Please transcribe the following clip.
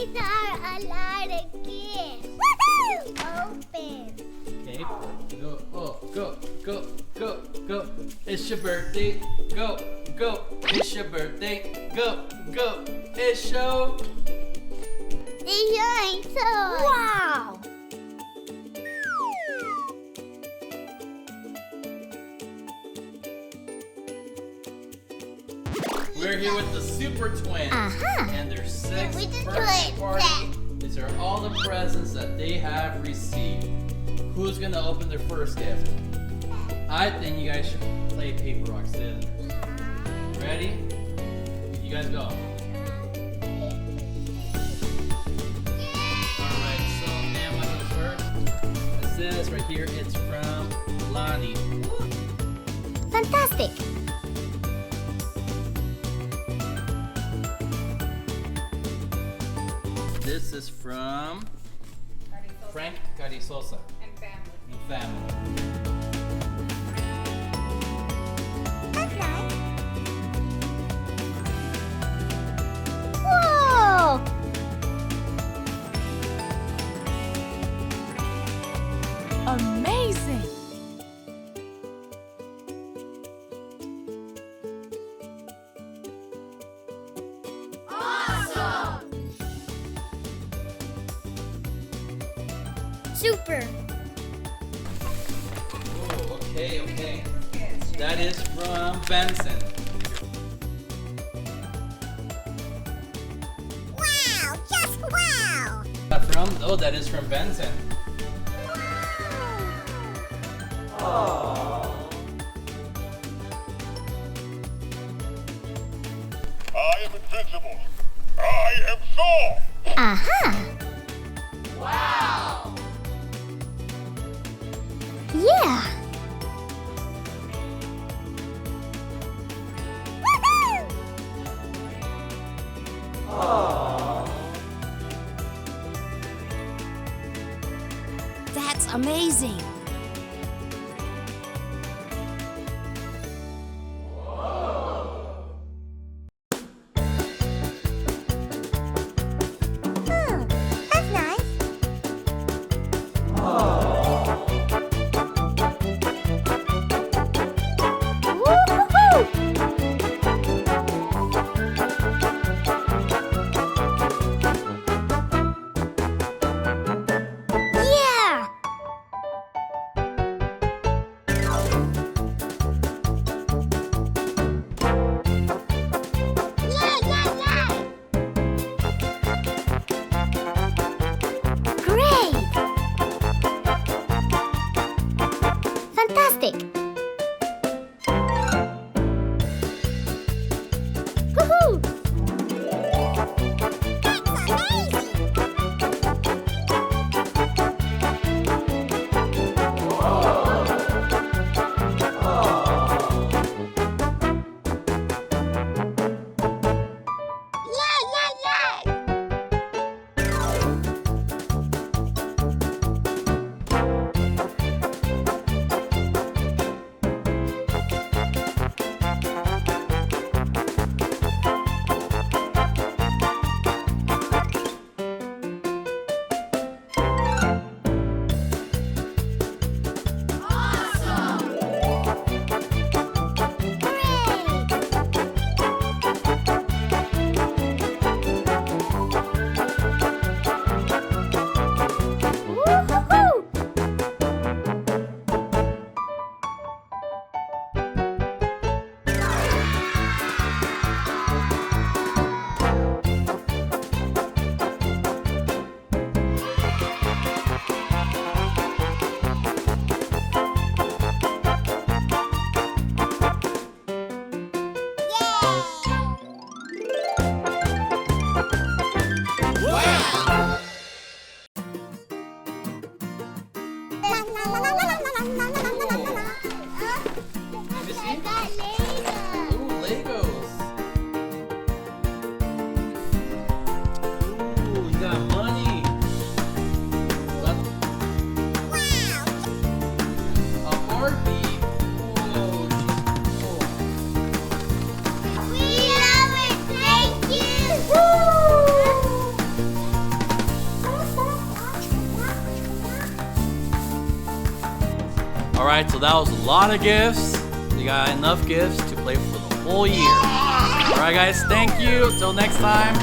These are a lot of gifts. Woohoo! Open. Okay, go, go. It's your birthday. Go. It's your birthday. Go. It's your. These are toys. Wow! We're here with the Super Twins. And their sixth We just birthday do it party. fast. These are all the presents that they have received. Who's gonna open their first gift? I think you guys should play paper, rock, scissors. Ready? You guys go. Alright, so Nam, I'm gonna first. It says right here, it's from Lonnie. Fantastic. This is from Frank Carisosa And family. and family. That's nice. Whoa! Amazing! Super. Oh, okay. That is from Benson. Wow! Just wow! That is from Benson. I am invincible. I am Thor. Aha! Yeah! Woohoo! That's amazing! That's nice. Woo-hoo-hoo! Yeah! Alright, so that was a lot of gifts. You got enough gifts to play for the whole year. Alright guys, thank you. Until next time.